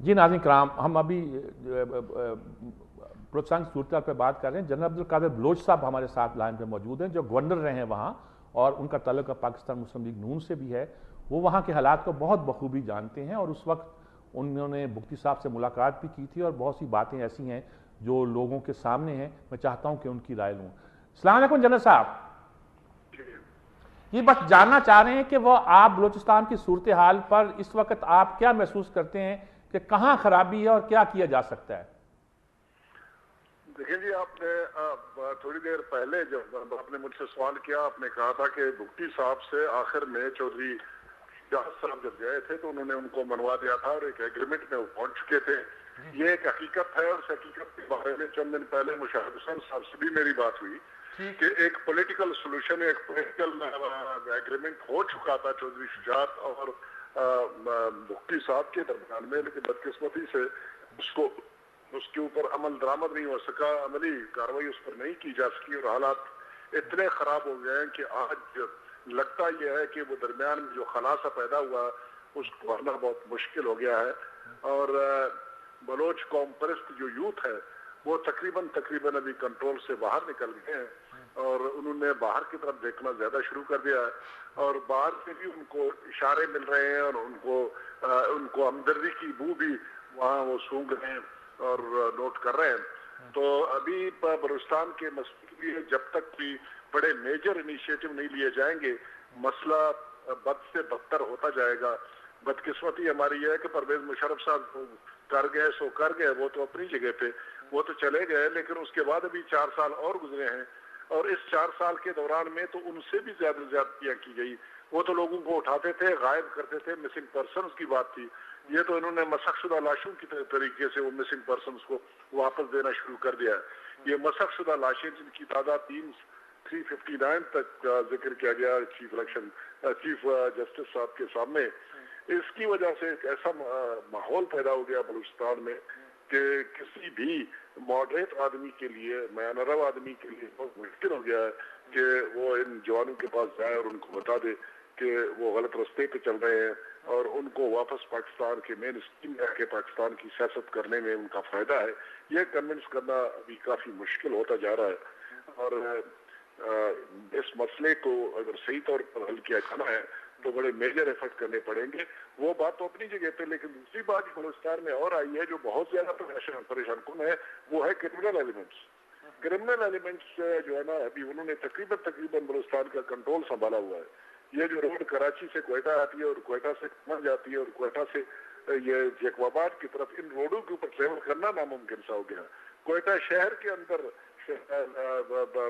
جی ناظرین کرام، ہم ابھی بلوچستان کی صورتحال پہ بات کر رہے ہیں۔ جنرل عبدالقادر بلوچ صاحب ہمارے ساتھ لائن پہ موجود ہیں، جو گورنر رہے ہیں وہاں، اور ان کا تعلق پاکستان مسلم لیگ نون سے بھی ہے۔ وہ وہاں کے حالات کو بہت بخوبی جانتے ہیں، اور اس وقت انہوں نے بگٹی صاحب سے ملاقات بھی کی تھی، اور بہت سی باتیں ایسی ہیں جو لوگوں کے سامنے ہیں، میں چاہتا ہوں کہ ان کی رائے لوں۔ السلام علیکم جنرل صاحب، یہ بس جاننا چاہ رہے ہیں کہ وہ آپ بلوچستان کی صورتحال پر اس وقت آپ کیا محسوس کرتے ہیں کہ کہاں خرابی ہے اور کیا کیا جا سکتا ہے؟ دیکھیں جی، آپ نے تھوڑی دیر پہلے جب آپ نے مجھ سے سوال کیا، آپ نے کہا تھا کہ بگٹی صاحب سے آخر میں چودھری جہاز صاحب جب گئے تھے تو انہوں نے ان کو منوا دیا تھا اور ایک ایگریمنٹ میں وہ پہنچ چکے تھے۔ یہ ایک حقیقت ہے، اور اس حقیقت کے بارے میں چند دن پہلے مشاہد حسین صاحب سے بھی میری بات ہوئی کہ ایک پولیٹیکل سولوشن، ایک پولیٹیکل ایگریمنٹ ہو چکا تھا چودھری شجاعت اور بگٹی صاحب کے درمیان میں، لیکن بدقسمتی سے اس کے اوپر عمل درآمد نہیں ہو سکا، عملی کارروائی اس پر نہیں کی جا سکی، اور حالات اتنے خراب ہو گئے ہیں کہ آج لگتا یہ ہے کہ وہ درمیان میں جو خلاصہ پیدا ہوا اس کو بھرنا بہت مشکل ہو گیا ہے۔ اور بلوچ قوم پرست جو یوتھ ہے وہ تقریباً ابھی کنٹرول سے باہر نکل گئے ہیں، اور انہوں نے باہر کی طرف دیکھنا زیادہ شروع کر دیا ہے، اور باہر سے بھی ان کو اشارے مل رہے ہیں، اور ان کو ہمدردی کی بو بھی وہاں وہ سونگ رہے ہیں اور نوٹ کر رہے ہیں۔ تو ابھی بلوچستان کے مسئلے کے لیے جب تک بھی بڑے میجر انیشیٹو نہیں لیے جائیں گے، مسئلہ بد سے بدتر ہوتا جائے گا۔ بدقسمتی ہماری یہ ہے کہ پرویز مشرف صاحب کر گئے، وہ تو اپنی جگہ پہ وہ تو چلے گئے، لیکن اس کے بعد ابھی 4 سال اور گزرے ہیں، اور اس 4 سال کے دوران میں تو ان سے بھی زیادہ زیادتیاں کی گئی۔ وہ تو لوگوں کو اٹھاتے تھے، غائب کرتے تھے، مسنگ پرسنز کی بات تھی۔ یہ تو انہوں نے مسخ شدہ لاشوں کی طریقے سے وہ مسنگ پرسنز کو واپس دینا شروع کر دیا ہے۔ یہ مسخ شدہ لاشیں جن کی تعداد 359 تک ذکر کیا گیا چیف جسٹس صاحب کے سامنے، اس کی وجہ سے ایک ایسا ماحول پیدا ہو گیا بلوچستان میں کہ کسی بھی ماڈریٹ آدمی کے لیے، میانہ رو آدمی کے لیے بہت مشکل ہو گیا ہے کہ وہ ان جوانوں کے پاس جائے اور ان کو بتا دے کہ وہ غلط راستے پہ چل رہے ہیں، اور ان کو واپس پاکستان کے مین اسٹریم میں کے پاکستان کی سیاست کرنے میں ان کا فائدہ ہے۔ یہ کنونس کرنا ابھی کافی مشکل ہوتا جا رہا ہے، اور اس مسئلے کو اگر صحیح طور پر حل کیا جانا ہے تو بڑے میجر ایفرٹ کرنے پڑیں گے۔ وہ بات تو اپنی جگہ پہ، لیکن دوسری بات بلوچستان میں اور آئی ہے جو بہت زیادہ پریشان کن ہے، وہ ہے کرمنل ایلیمنٹس جو ہے نا، ابھی انہوں نے تقریباً بلوچستان کا کنٹرول سنبھالا ہوا ہے۔ یہ جو روڈ کراچی سے کوئٹہ آتی ہے اور کوئٹہ سے کمر جاتی ہے اور کوئٹہ سے یہ جیکب آباد کی طرف، ان روڈوں کے اوپر ٹریول کرنا ناممکن سا ہو گیا۔ کوئٹہ شہر کے اندر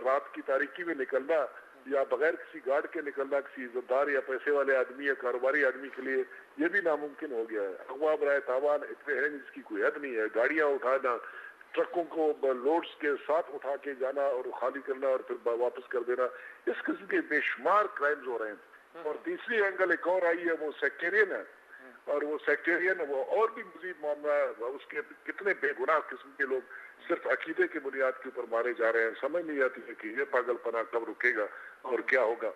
رات کی تاریکی میں نکلنا یا بغیر کسی گارڈ کے نکلنا کسی عزت دار یا پیسے والے آدمی یا کاروباری آدمی کے لیے یہ بھی ناممکن ہو گیا ہے۔ اغوا برائے تاوان اتنے ہیں جس کی کوئی حد نہیں ہے، گاڑیاں اٹھانا، ٹرکوں کو لوڈز کے ساتھ اٹھا کے جانا اور خالی کرنا اور پھر واپس کر دینا، اس قسم کے بے شمار کرائمز ہو رہے ہیں۔ اور تیسری اینگل ایک اور آئی ہے، وہ سیکٹیرین ہے، اور وہ سیکٹیرین وہ اور بھی مزید معاملہ ہے۔ اس کے کتنے بے گناہ قسم کے لوگ صرف عقیدے کی بنیاد کے اوپر مارے جا رہے ہیں، سمجھ نہیں آتی ہے کہ یہ پاگل پنا کب رکے گا اور کیا ہوگا۔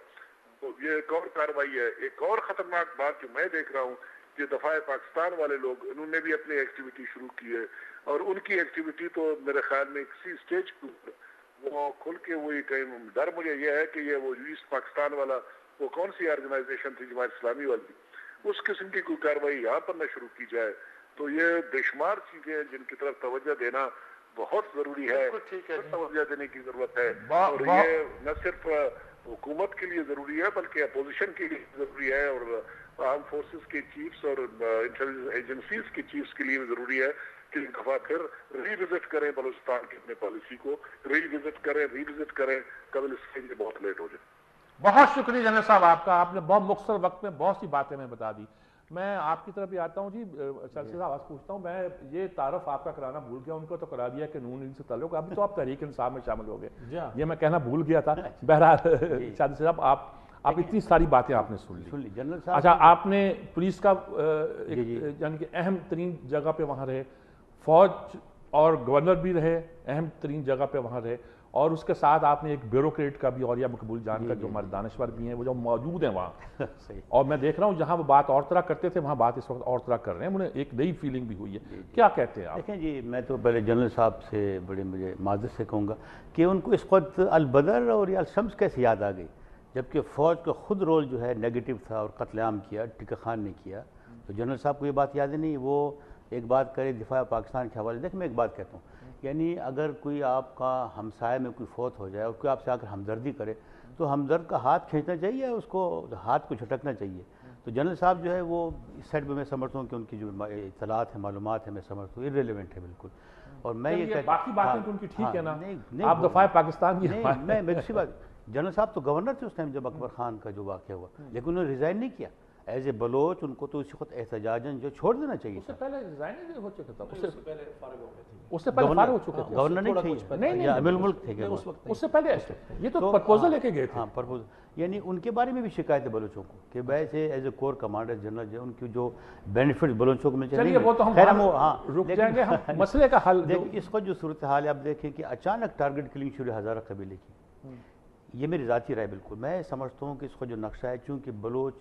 تو یہ ایک اور کارروائی ہے۔ ایک اور خطرناک بات جو میں دیکھ رہا ہوں کہ دفاع پاکستان والے لوگ، انہوں نے بھی اپنی ایکٹیویٹی شروع کی ہے، اور ان کی ایکٹیویٹی تو میرے خیال میں کسی اسٹیج کے اوپر وہ کھل کے ہوئی، کہیں ڈر مجھے یہ ہے کہ یہ وہ ایسٹ پاکستان والا وہ کون سی آرگنائزیشن تھی جماعت اسلامی والی، اس قسم کی کوئی کارروائی یہاں پر نہ شروع کی جائے تو یہ بے شمار چیزیں ہیں جن کی طرف توجہ دینا بہت ضروری ہے، توجہ دینے کی ضرورت ہے، اور یہ نہ صرف حکومت کے لیے ضروری ہے بلکہ اپوزیشن کے لیے ضروری ہے، اور آرم فورسز کے چیفز اور انٹیلیجنس ایجنسیز کے چیفز کے لیے ضروری ہے کہ ایک دفعہ پھر ری وزٹ کریں بلوچستان کی اپنے پالیسی کو، ری وزٹ کریں قبل اس کے لیے بہت لیٹ ہو جائے۔ بہت شکریہ جنرل صاحب آپ کا، آپ نے بہت مختصر وقت میں بہت سی باتیں میں بتا دی۔ میں آپ کی طرف بھی آتا ہوں۔ جی چلسی صاحب آپ پوچھتا ہوں، میں یہ تعارف آپ کا کرانا بھول گیا، ان کو تو کرا دیا کہ نون لیگ سے تعلق، ابھی تو آپ تحریک انصاف میں شامل ہو گئے، یہ میں کہنا بھول گیا تھا۔ بہرحال چلسی صاحب آپ اتنی ساری باتیں آپ نے سن لی۔ جنرل صاحب اچھا، آپ نے پولیس کا یعنی کہ اہم ترین جگہ پہ وہاں رہے، فوج اور گورنر بھی رہے، اہم ترین جگہ پہ وہاں رہے، اور اس کے ساتھ آپ نے ایک بیوروکریٹ کا بھی اولیاء مقبول جان کا جو ہمارے دانشور بھی ہیں وہ جو موجود ہیں وہاں اور میں دیکھ رہا ہوں جہاں وہ بات اور طرح کرتے تھے وہاں بات اس وقت اور طرح کر رہے ہیں، انہیں ایک نئی فیلنگ بھی ہوئی ہے، کیا کہتے ہیں آپ؟ دیکھیں جی، میں تو پہلے جنرل صاحب سے بڑے مجھے معذرت سے کہوں گا کہ ان کو اس وقت البدر اور یا الشمس کیسے یاد آ گئی، جبکہ فوج کا خود رول جو ہے نیگیٹو تھا اور قتل عام کیا، ٹکہ خان نے کیا، تو جنرل صاحب کو یہ بات یاد نہیں، وہ ایک بات کرے دفاع پاکستان کے حوالے. دیکھ میں ایک بات کہتا ہوں، یعنی اگر کوئی آپ کا ہمسائے میں کوئی فوت ہو جائے اور کوئی آپ سے آ کر ہمدردی کرے تو ہمدرد کا ہاتھ کھینچنا چاہیے، اس کو ہاتھ کو جھٹکنا چاہیے. تو جنرل صاحب جو ہے وہ اس سائڈ پہ میں سمجھتا ہوں کہ ان کی جو اطلاعات ہیں، معلومات ہیں، میں سمجھتا ہوں ارریلیونٹ ہے بالکل. اور میں یہ کہتا ہوں باقی باتیں تو ان کی ٹھیک ہے نا، آپ دفاع پاکستان کی میں دوسری بات، جنرل صاحب تو گورنر تھے اس ٹائم جب اکبر خان کا جو واقعہ ہوا، لیکن انہوں نے ریزائن نہیں کیا ایز اے بلوچ. ان کو تو اسی وقت احتجاجاً جو چھوڑ دینا چاہیے. اس سے پہلے ریزائن ہو چکا تھا، اس سے پہلے فارغ ہو گئے تھے، اس سے پہلے فارغ ہو چکے تھے، گورنر نہیں تھے یا امیر الملک تھے کیا اس سے پہلے یہ تو پرپوزل لے کے گئے تھے. ہاں پرپوزل، یعنی ان کے بارے میں بھی شکایت ہے بلوچوں کو کہ ویسے as a corps commander general جو ان کی جو بینیفٹس بلوچوں کو ملتے ہیں. چلیے وہ تو ہم رک جائیں گے، ہم مسئلے کا حل اس کو جو صورتحال ہے آپ دیکھیں کہ اچانک ٹارگٹ کلنگ شروع ہزارہ قبیلے کی. یہ میری ذاتی رائے بالکل، میں سمجھتا ہوں کہ اس کو جو نقشہ ہے چونکہ بلوچ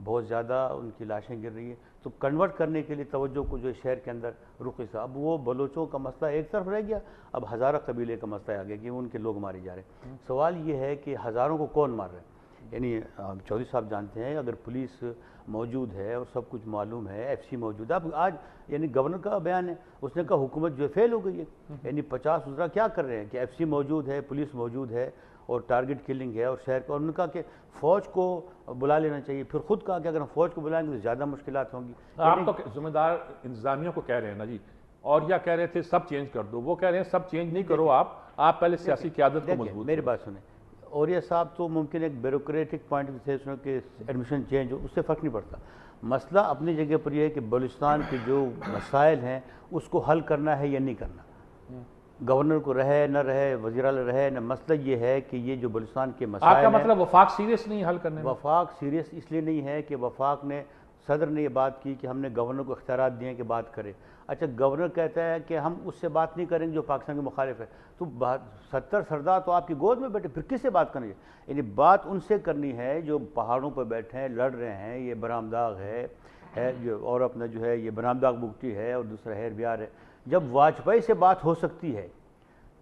بہت زیادہ ان کی لاشیں گر رہی ہیں تو کنورٹ کرنے کے لیے توجہ کو جو شہر کے اندر رخی تھا. اب وہ بلوچوں کا مسئلہ ایک طرف رہ گیا، اب ہزارہ قبیلے کا مسئلہ آ گیا کہ ان کے لوگ مارے جا رہے ہیں. سوال یہ ہے کہ ہزاروں کو کون مار رہے ہیں؟ یعنی چودھری صاحب جانتے ہیں اگر پولیس موجود ہے اور سب کچھ معلوم ہے، ایف سی موجود ہے. اب آج یعنی گورنر کا بیان ہے، اس نے کہا حکومت جو ہے فیل ہو گئی ہے. یعنی 50 وزراء کیا کر رہے ہیں کہ ایف سی موجود ہے، پولیس موجود ہے اور ٹارگٹ کلنگ ہے اور شہر کو. اور انہوں نے کہا کہ فوج کو بلا لینا چاہیے. پھر خود کہا کہ اگر ہم فوج کو بلائیں گے تو زیادہ مشکلات ہوں گی. آپ تو ذمہ دار انتظامیہ کو کہہ رہے ہیں نا جی، اور یا کہہ رہے تھے سب چینج کر دو، وہ کہہ رہے ہیں سب چینج نہیں کرو، آپ پہلے سیاسی قیادت کو مضبوط. میری بات سنیں، اوریہ صاحب تو ممکن ایک بیوروکریٹک پوائنٹ سے کہ ایڈمیشن چینج ہو، اس سے فرق نہیں پڑتا. مسئلہ اپنی جگہ پر یہ ہے کہ بلوچستان کے جو مسائل ہیں اس کو حل کرنا ہے یا نہیں کرنا. گورنر کو رہے نہ رہے، وزیر اعلیٰ رہے نہ، مسئلہ یہ ہے کہ یہ جو بلوچستان کے مسائل آپ کا مطلب وفاق سیریس نہیں حل کرنے میں؟ وفاق سیریس اس لیے نہیں ہے کہ وفاق نے صدر نے یہ بات کی کہ ہم نے گورنر کو اختیارات دیے کہ بات کرے. اچھا گورنر کہتا ہے کہ ہم اس سے بات نہیں کریں گے جو پاکستان کے مخالف ہے، تو 70 سردار تو آپ کی گود میں بیٹھے، پھر کس سے بات کریں گے؟ یعنی بات ان سے کرنی ہے جو پہاڑوں پر بیٹھے ہیں، لڑ رہے ہیں. یہ برام داغ ہے جو، اور اپنا جو ہے یہ برام داغ بگٹی ہے اور دوسرا ہیر بیار ہے. جب واجپئی سے بات ہو سکتی ہے،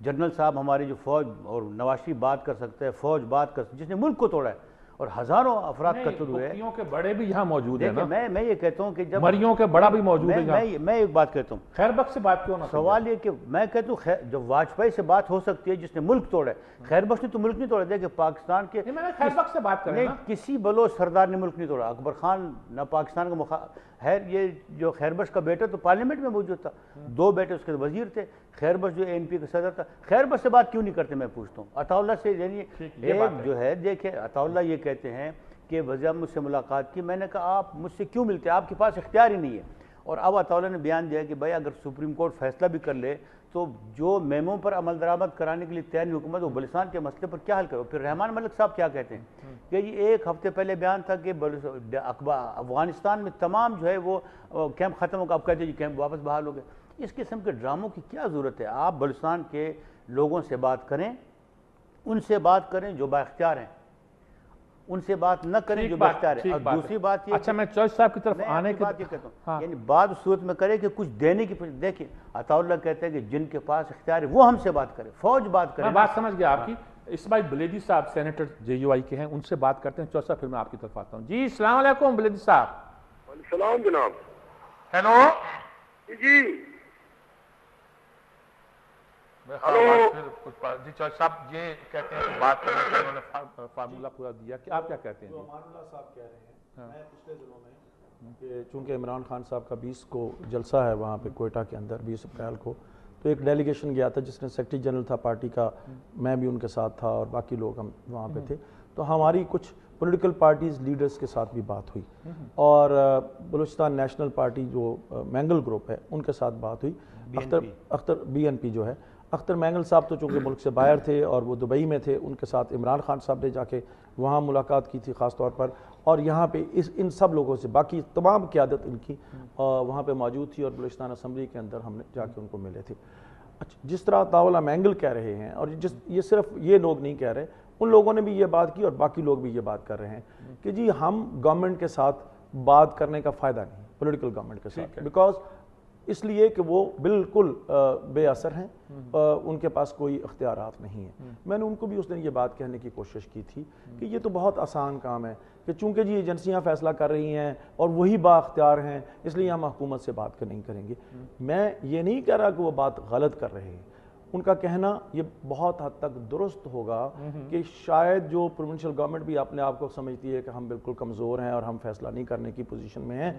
جنرل صاحب ہماری جو فوج اور نواز شریف بات کر سکتے ہیں، فوج بات کر جس نے ملک کو توڑا ہے اور ہزاروں افراد قتل ہوئے. مریوں کے بڑے بھی یہاں موجود ہیں نا، میں یہ کہتا ہوں کہ جب مریوں کے بڑا بھی موجود ہے. میں ایک بات کہتا ہوں، خیر بخش سے بات کیوں نہ؟ سوال یہ کہ میں کہتا ہوں جب واجپئی سے بات ہو سکتی ہے جس نے ملک توڑا ہے، خیر بخش نے تو ملک نہیں توڑا. دیکھیں پاکستان کے خیر بخش سے بات کریں نا، کسی بلوچ سردار نے ملک نہیں توڑا. اکبر خان نہ پاکستان کا ہے، یہ جو خیر بخش کا بیٹا تو پارلیمنٹ میں موجود تھا، 2 بیٹے اس کے وزیر تھے. خیر بخش جو این پی کا صدر تھا، خیر بخش سے بات کیوں نہیں کرتے میں پوچھتا ہوں. عطا اللہ سے یعنی ایک جو ہے دیکھیں عطا اللہ یہ کہتے ہیں کہ وزیر اعظم مجھ سے ملاقات کی. میں نے کہا آپ مجھ سے کیوں ملتے ہیں، آپ کے پاس اختیار ہی نہیں ہے. اور اب عطا اللہ نے بیان دیا کہ بھائی اگر سپریم کورٹ فیصلہ بھی کر لے تو جو میموں پر عمل درآمد کرانے کے لیے تیار نہیں حکومت، وہ بلوچستان کے مسئلے پر کیا حل کرو. پھر رحمان ملک صاحب کیا کہتے ہیں کہ یہ 1 ہفتے پہلے بیان تھا کہ افغانستان میں تمام جو ہے وہ کیمپ ختم ہوگا، اب کہتے ہیں کیمپ واپس بحال ہو گئے. اس قسم کے ڈراموں کی کیا ضرورت ہے؟ آپ بلوچستان کے لوگوں سے بات کریں، ان سے بات کریں جو با اختیار ہیں، ان سے بات نہ کریں جو با اختیار ہیں. اور دوسری بات یہ، اچھا میں چوہدری صاحب کی طرف آنے کی بات یہ کہتا ہوں، یعنی بعض صورت میں کرے کہ کچھ دینے کی. دیکھیں عطا اللہ کہتے ہیں کہ جن کے پاس اختیار ہے وہ ہم سے بات کرے، فوج بات کرے. میں بات سمجھ گیا آپ کی. اسماعیل بلیدی صاحب سینیٹر جے یو آئی کے ہیں، ان سے بات کرتے ہیں. چوہدری صاحب پھر میں آپ کی طرف آتا ہوں. جی السلام علیکم بلیدی صاحب. وعلیکم السلام جناب. ہیلو جی جی چوہدری صاحب یہ کہتے ہیں کہ بات کرنے کے انہوں نے فارمولہ پورا دیا کہ آپ کیا کہتے ہیں؟ امان اللہ صاحب کہہ رہے ہیں میں پچھلے دنوں میں کہ چونکہ عمران خان صاحب کا 20 کو جلسہ ہے وہاں پہ کوئٹہ کے اندر 20 اپریل کو، تو ایک ڈیلیگیشن گیا تھا جس نے سیکرٹری جنرل تھا پارٹی کا، میں بھی ان کے ساتھ تھا اور باقی لوگ ہم وہاں پہ تھے. تو ہماری کچھ پولیٹیکل پارٹیز لیڈرز کے ساتھ بھی بات ہوئی اور بلوچستان نیشنل پارٹی جو مینگل گروپ ہے ان کے ساتھ بات ہوئی. اختر BNP جو ہے، اختر مینگل صاحب تو چونکہ ملک سے باہر تھے اور وہ دبئی میں تھے، ان کے ساتھ عمران خان صاحب نے جا کے وہاں ملاقات کی تھی خاص طور پر. اور یہاں پہ ان سب لوگوں سے باقی تمام قیادت ان کی وہاں پہ موجود تھی اور بلوچستان اسمبلی کے اندر ہم نے جا کے ان کو ملے تھے. اچھا جس طرح طاولہ مینگل کہہ رہے ہیں اور یہ صرف یہ لوگ نہیں کہہ رہے، ان لوگوں نے بھی یہ بات کی اور باقی لوگ بھی یہ بات کر رہے ہیں کہ جی ہم گورنمنٹ کے ساتھ بات کرنے کا فائدہ نہیں، پولیٹیکل گورنمنٹ کے ساتھ، بیکاز اس لیے کہ وہ بالکل بے اثر ہیں، ان کے پاس کوئی اختیارات نہیں ہیں۔ میں نے ان کو بھی اس دن یہ بات کہنے کی کوشش کی تھی کہ یہ تو بہت آسان کام ہے کہ چونکہ جی ایجنسیاں فیصلہ کر رہی ہیں اور وہی با اختیار ہیں، اس لیے ہم حکومت سے بات نہیں کریں گے۔ میں یہ نہیں کہہ رہا کہ وہ بات غلط کر رہے ہیں، ان کا کہنا یہ بہت حد تک درست ہوگا کہ شاید جو پروونشل گورنمنٹ بھی اپنے آپ کو سمجھتی ہے کہ ہم بالکل کمزور ہیں اور ہم فیصلہ نہیں کرنے کی پوزیشن میں ہیں،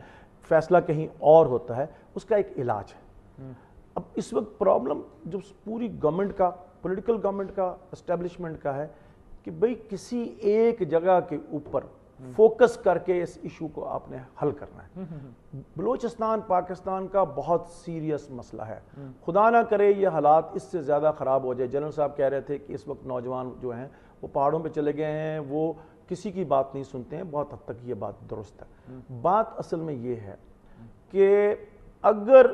فیصلہ کہیں اور ہوتا ہے، اس کا ایک علاج ہے۔ اب اس وقت پرابلم جو پوری گورنمنٹ کا، پولیٹیکل گورنمنٹ کا، اسٹیبلشمنٹ کا ہے کہ بھئی کسی ایک جگہ کے اوپر فوکس کر کے اس ایشو کو آپ نے حل کرنا ہے۔ بلوچستان پاکستان کا بہت سیریس مسئلہ ہے، خدا نہ کرے یہ حالات اس سے زیادہ خراب ہو جائے۔ جنرل صاحب کہہ رہے تھے کہ اس وقت نوجوان جو ہیں وہ پہاڑوں پہ چلے گئے ہیں، وہ کسی کی بات نہیں سنتے ہیں، بہت حد تک یہ بات درست ہے۔ بات اصل میں یہ ہے کہ اگر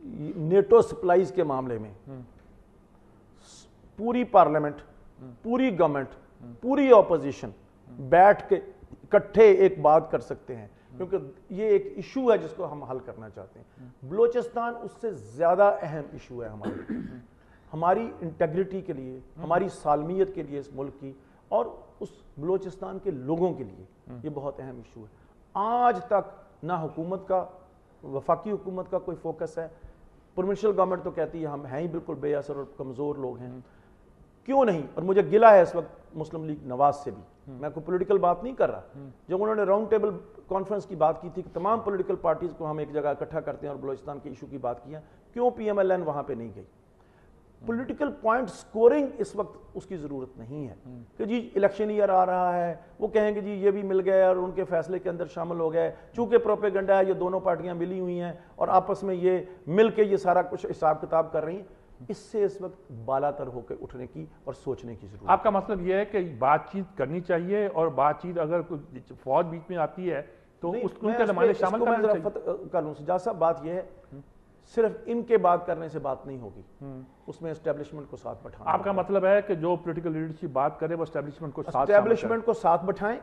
نیٹو سپلائیز کے معاملے میں پوری پارلیمنٹ، پوری گورنمنٹ، پوری اپوزیشن بیٹھ کے اکٹھے ایک بات کر سکتے ہیں، کیونکہ یہ ایک ایشو ہے جس کو ہم حل کرنا چاہتے ہیں۔ بلوچستان اس سے زیادہ اہم ایشو ہے ہمارے لیے، ہماری انٹیگریٹی کے لیے، ہماری سالمیت کے لیے اس ملک کی، اور اس بلوچستان کے لوگوں کے لیے یہ بہت اہم ایشو ہے۔ آج تک نہ حکومت کا، وفاقی حکومت کا کوئی فوکس ہے، پروونشل گورنمنٹ تو کہتی ہے ہم ہیں ہی بالکل بے اثر اور کمزور لوگ ہیں، کیوں نہیں؟ اور مجھے گلہ ہے اس وقت مسلم لیگ نواز سے بھی، میں کوئی پولیٹیکل بات نہیں کر رہا۔ جب انہوں نے راؤنڈ ٹیبل کانفرنس کی بات کی تھی کہ تمام پولیٹیکل پارٹیز کو ہم ایک جگہ اکٹھا کرتے ہیں اور بلوچستان کے ایشو کی بات کیا، کیوں پی ایم ایل این وہاں پہ نہیں گئی؟ پولیٹیکل پوائنٹ سکورنگ اس وقت اس کی ضرورت نہیں ہے کہ جی الیکشن ایئر آ رہا ہے، وہ کہیں کہ جی یہ بھی مل گئے اور ان کے فیصلے کے اندر شامل ہو گئے، چونکہ پروپیگنڈا ہے، یہ دونوں پارٹیاں ملی ہوئی ہیں اور آپس میں یہ مل کے یہ سارا کچھ حساب کتاب کر رہی ہیں۔ اس سے اس وقت بالا تر ہو کے اٹھنے کی اور سوچنے کی ضرورت ہے۔ آپ کا مطلب یہ ہے کہ بات چیت کرنی چاہیے، اور بات چیت اگر فوج بیچ میں آتی ہے تو ان کے نمائندے شامل کرنا چاہیے۔ کر لوں سجاد صاحب، بات یہ ہے صرف ان کے بات کرنے سے بات نہیں ہوگی، اس میں اسٹیبلشمنٹ کو ساتھ بٹھانا۔ آپ کا مطلب ہے کہ جو پولیٹیکل لیڈرشپ بات کرے وہ اسٹیبلشمنٹ کو ساتھ بٹھائیں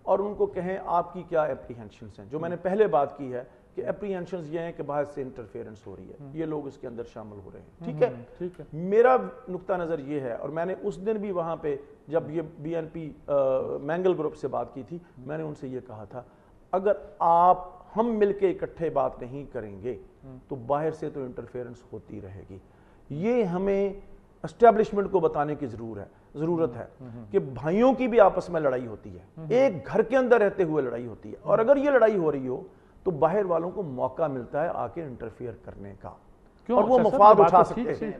اور ان کو کہیں آپ کی کیا اپریہنشنز ہیں۔ جو میں نے پہلے بات کی ہے کہ اپریہنشنز یہ ہیں کہ باہر سے انٹرفیئرنس ہو رہی ہے، یہ لوگ اس کے اندر شامل ہو رہے ہیں، ٹھیک ہے۔ میرا نقطہ نظر یہ ہے، اور میں نے اس دن بھی وہاں پہ جب یہ B N P Mengal group سے بات کی تھی، میں نے ان سے یہ کہا تھا اگر ہم مل کے اکٹھے بات نہیں کریں گے تو باہر سے تو انٹرفیئرنس ہوتی رہے گی۔ یہ ہمیں اسٹیبلشمنٹ کو بتانے کی ضرورت ہے کہ بھائیوں کی بھی آپس میں لڑائی ہوتی ہے، ایک گھر کے اندر رہتے ہوئے لڑائی ہوتی ہے، اور اگر یہ لڑائی ہو رہی ہو تو باہر والوں کو موقع ملتا ہے آ کے انٹرفیئر کرنے کا، اور وہ مفاد اٹھا سکتے ہیں۔